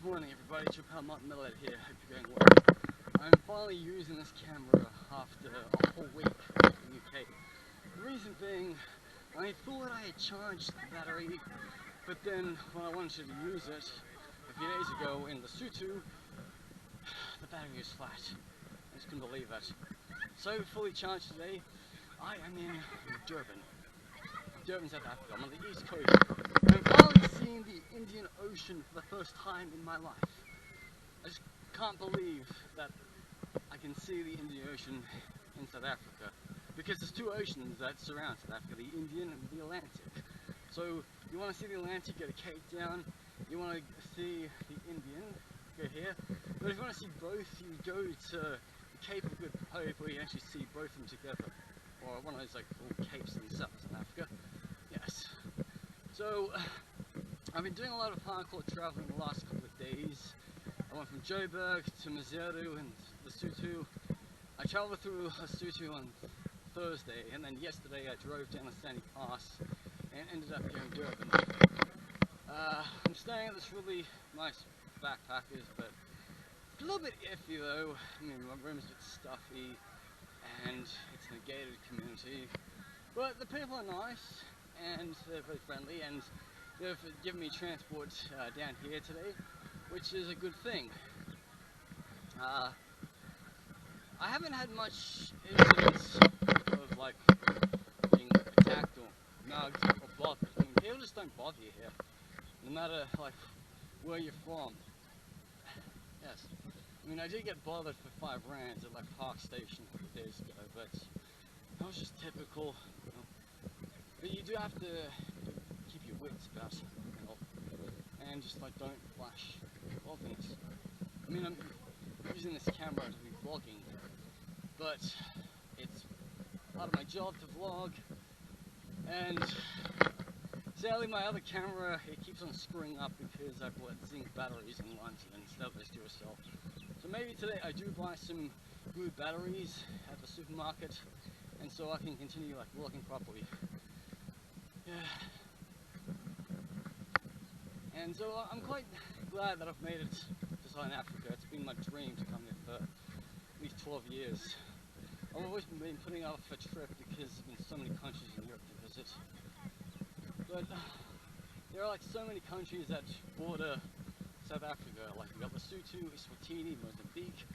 Morning everybody, Metalhead here, hope you're going well. I'm finally using this camera after a whole week in the UK. The reason being, I thought I had charged the battery, but then when I wanted to use it a few days ago in the Sutu, the battery was flat. I just couldn't believe it. So fully charged today, I am in Durban. Durban, South Africa. I'm on the east coast. I'm finally seeing the Indian Ocean for the first time in my life. I just can't believe that I can see the Indian Ocean in South Africa, because there's two oceans that surround South Africa, the Indian and the Atlantic. So you want to see the Atlantic, go to Cape Town. You want to see the Indian, go here. But if you want to see both, you go to the Cape of Good Hope, where you actually see both of them together, or one of those like little capes themselves in Africa. Yes. So I've been doing a lot of hardcore traveling the last couple of days. I went from Joburg to Maseru and Lesotho. I traveled through Lesotho on Thursday, and then yesterday I drove down the Sandy Pass and ended up here in Durban. I'm staying at this really nice backpackers, but it's a little bit iffy though. I mean, my room's a bit stuffy and it's in a gated community, but the people are nice and they're very friendly, and they've given me transport down here today, which is a good thing. I haven't had much incidents of like being attacked or mugged or bothered. I mean, people just don't bother you here, no matter like where you're from. Yes. I mean, I did get bothered for 5 rands at like Park Station a few days ago, but that was just typical, you know. But you do have to keep your wits about you, and just like don't flash obvious. I mean, I'm using this camera to be vlogging, but it's part of my job to vlog, and sadly my other camera, it keeps on screwing up because I bought zinc batteries in London instead of this Duracell. So maybe today I do buy some good batteries at the supermarket, and so I can continue like vlogging properly. Yeah. And so I'm quite glad that I've made it to Southern Africa. It's been my dream to come here for at least 12 years. I've always been putting off a trip because there's been so many countries in Europe to visit. But there are like so many countries that border South Africa, like we got Lesotho, Eswatini, Mozambique,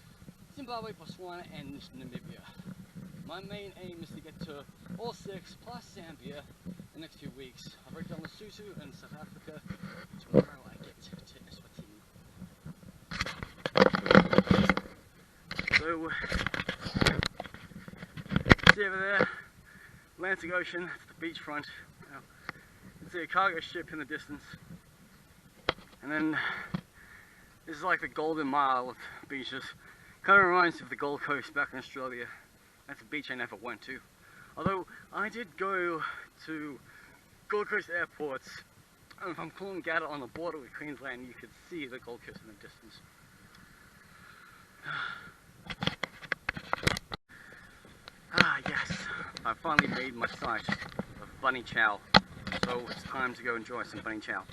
Zimbabwe, Botswana, and Namibia. My main aim is to get to all 6 plus Zambia in the next few weeks. I've already done Lesotho and South Africa. Tomorrow I get to Eswatini. So, see over there, Atlantic Ocean, it's the beachfront. You can see a cargo ship in the distance. And then this is like the golden mile of beaches. Kind of reminds me of the Gold Coast back in Australia. That's a beach I never went to. Although I did go to Gold Coast airports, and from Coolangatta on the border with Queensland, you could see the Gold Coast in the distance. Ah yes, I finally made my sight of Bunny Chow, so it's time to go enjoy some Bunny Chow.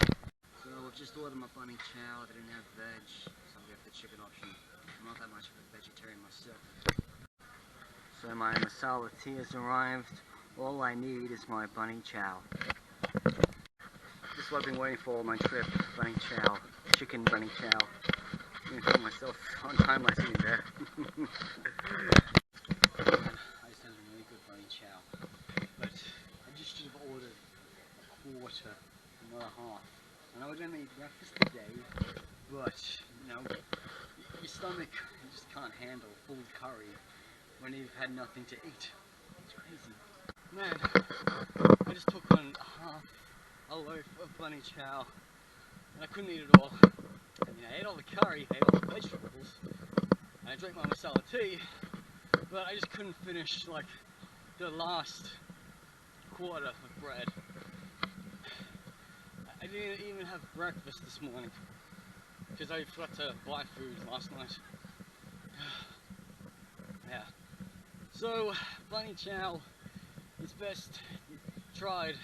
So I've just ordered my Bunny Chow. They didn't have veg, so I'm going for the chicken option. I'm not that much of a vegetarian myself. So my masala tea has arrived. All I need is my Bunny Chow. This is what I've been waiting for all my trip. Bunny Chow. Chicken Bunny Chow. I'm going to film myself on time-lapse eating there. I just had a really good Bunny Chow. But I just should have ordered a quarter, not a half. I know I didn't eat breakfast today, but you know, your stomach just can't handle full curry when you've had nothing to eat. It's crazy. Man, I just took on a loaf of Bunny Chow, and I couldn't eat it all. I mean, I ate all the curry, I ate all the vegetables, and I drank my masala tea, but I just couldn't finish like the last quarter of bread. I didn't even have breakfast this morning because I forgot to buy food last night. Yeah. So, Bunny Chow is best tried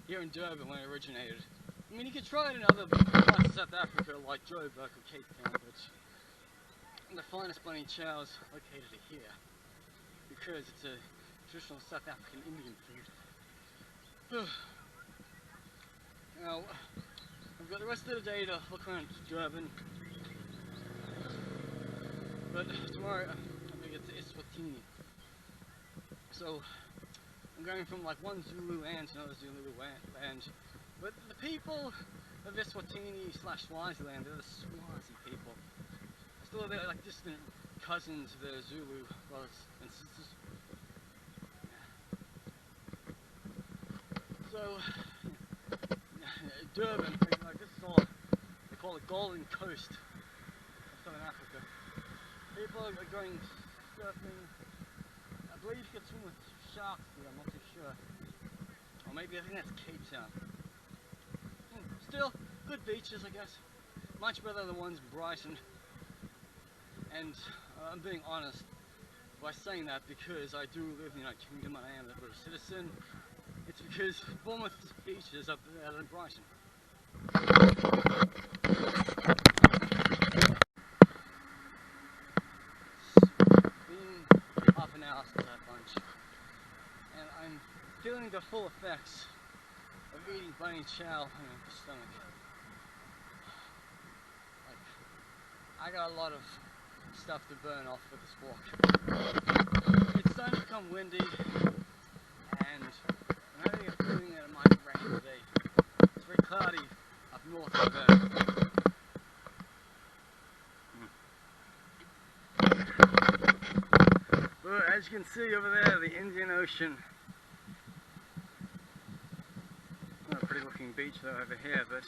here in Durban when it originated. I mean, you could try it in other parts of South Africa, like Joburg or Cape Town, but the finest Bunny Chow is located here because it's a traditional South African Indian food. Now, I've got the rest of the day to look around Durban, but tomorrow I'm going to get to Eswatini. So, I'm going from like one Zulu land to another Zulu land, but the people of Eswatini / Swaziland, they're the Swazi people. Still, they're like distant cousins of their Zulu brothers and sisters. So, Durban, like this is all they call the Golden Coast of Southern Africa. People are going surfing. I believe you can swim with sharks here, I'm not too sure. Or maybe I think that's Cape Town. Still, good beaches, I guess. Much better than the ones in Brighton. And I'm being honest by saying that because I do live in the United Kingdom and I am a British citizen. It's because Bournemouth beaches are better than Brighton. It's been half an hour since I had lunch, and I'm feeling the full effects of eating Bunny Chow in my stomach. Like, I got a lot of stuff to burn off with this walk. It's starting to become windy, and I'm having a feeling that it might rain today. It's very cloudy up north of there. But as you can see over there, the Indian Ocean. Not a pretty looking beach though over here, but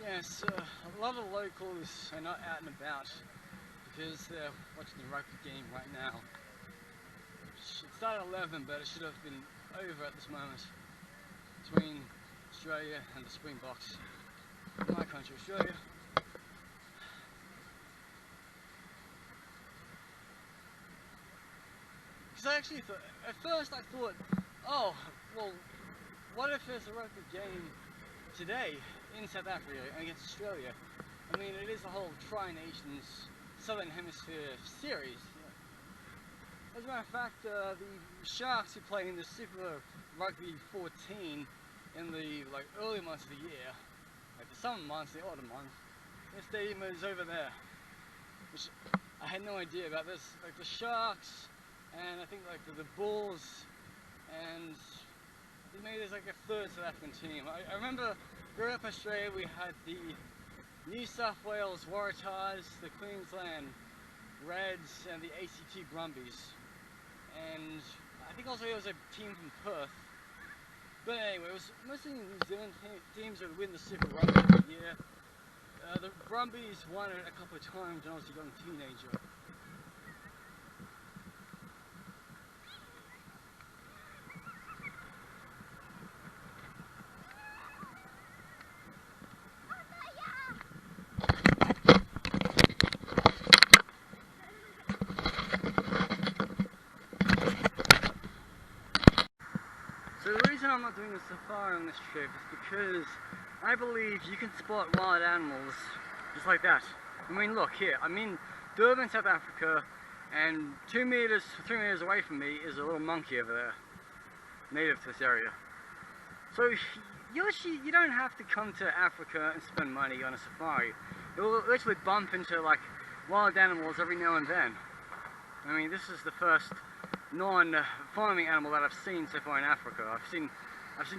yes, a lot of locals are not out and about because they're watching the rugby game right now. It started at 11, but it should have been over at this moment between Australia and the Springboks in my country, Australia. Because I actually thought, at first I thought, oh, well, what if there's a rugby game today in South Africa against Australia? I mean, it is the whole Tri-Nations Southern Hemisphere series. As a matter of fact, the Sharks who play in the Super Rugby 14 in the early months of the year, like the summer months, the autumn months, their stadium is over there, which I had no idea about. This, like the Sharks, and I think like the Bulls, and maybe there's like a third South African team. I remember growing up in Australia, we had the New South Wales Waratahs, the Queensland Reds, and the ACT Brumbies. And I think also there was a team from Perth. But anyway, it was mostly New Zealand teams that would win the Super Rugby every year. The Brumbies won it a couple of times when I was a young teenager. So the reason I'm not doing a safari on this trip is because I believe you can spot wild animals just like that. I mean, look here, I'm in Durban, South Africa, and 2 meters, 3 meters away from me is a little monkey over there, native to this area. So you don't have to come to Africa and spend money on a safari. You'll literally bump into like wild animals every now and then. I mean, this is the first non-farming animal that I've seen so far in Africa. I've seen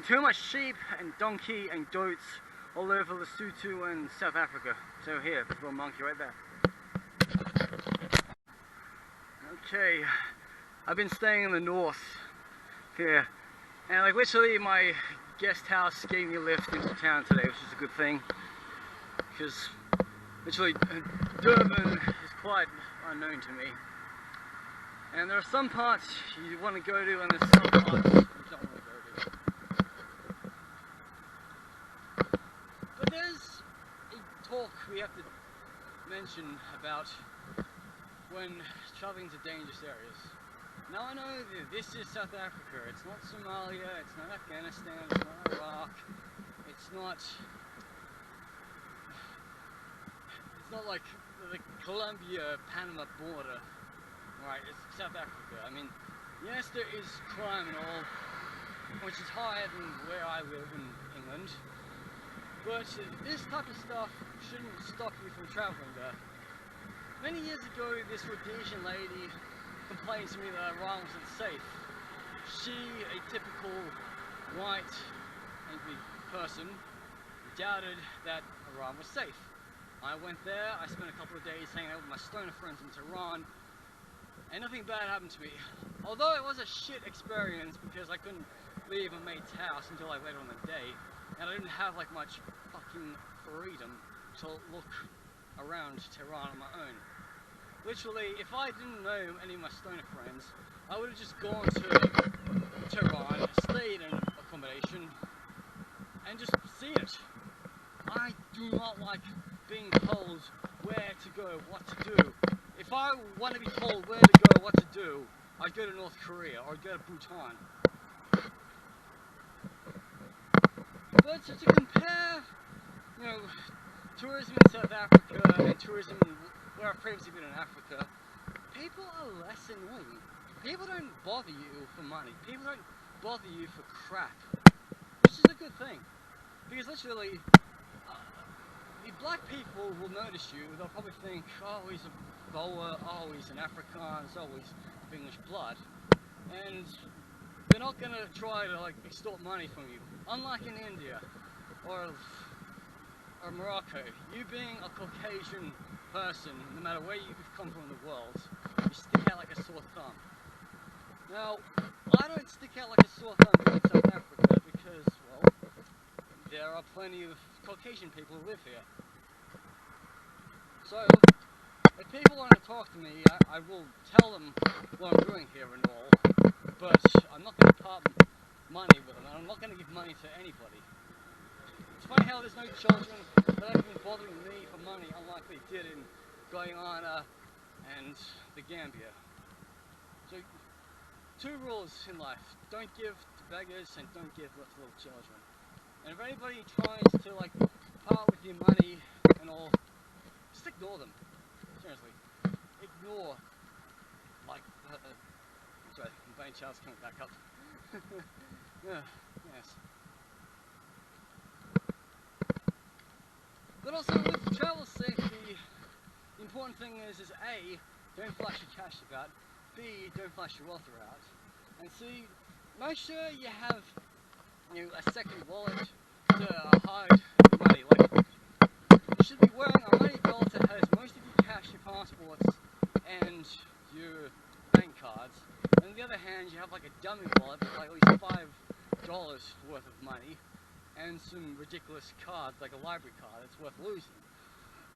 too much sheep and donkey and goats all over Lesotho and South Africa. So here, this little monkey right there. Okay, I've been staying in the north here, and like literally my guest house gave me a lift into town today, which is a good thing, because literally Durban is quite unknown to me. And there are some parts you want to go to, and there's some parts you don't want to go to. But there's a talk we have to mention about when traveling to dangerous areas. Now I know that this is South Africa, it's not Somalia, it's not Afghanistan, it's not Iraq, it's not like the Colombia-Panama border. Right, it's South Africa. I mean, yes, there is crime and all, which is higher than where I live in England, but this type of stuff shouldn't stop you from traveling there. Many years ago, this Rhodesian lady complained to me that Iran wasn't safe. She, a typical white, angry person, doubted that Iran was safe. I went there, I spent a couple of days hanging out with my stoner friends in Tehran, and nothing bad happened to me. Although it was a shit experience because I couldn't leave a mate's house until like later on the day, and I didn't have like much fucking freedom to look around Tehran on my own. Literally, if I didn't know any of my stoner friends, I would have just gone to Tehran, stayed in accommodation, and just seen it. I do not like being told where to go, what to do. If I want to be told where to go, what to do, I'd go to North Korea or I'd go to Bhutan. But to compare, you know, tourism in South Africa and tourism where I've previously been in Africa, people are less annoying. People don't bother you for money. People don't bother you for crap, which is a good thing. Because literally, the black people will notice you. They'll probably think, oh, he's a Boer, oh, he's an Afrikaans, oh, he's of English blood. And they're not going to try to like extort money from you. Unlike in India or Morocco, you being a Caucasian person, no matter where you've come from in the world, you stick out like a sore thumb. Now, I don't stick out like a sore thumb in South Africa because, well, there are plenty of Caucasian people who live here. So, if people want to talk to me, I will tell them what I'm doing here and all, but I'm not going to part money with them, and I'm not going to give money to anybody. It's funny how there's no children that have been bothering me for money, unlike they did in Guyana and the Gambia. So, two rules in life: don't give to beggars and don't give to little children. And if anybody tries to like part with your money and all, just ignore them. Seriously, ignore. Like, sorry, Bunny Chow's coming back up. Yeah, yes. But also with travel safety, the important thing is A, don't flash your cash about, B, don't flash your wealth around, and C, make sure you have, you know, a second wallet to hide money. Like, you should be wearing a money belt that has most of your cash, your passports, and your bank cards. And on the other hand, you have like a dummy wallet with like at least $5 worth of money, and some ridiculous cards, like a library card, that's worth losing.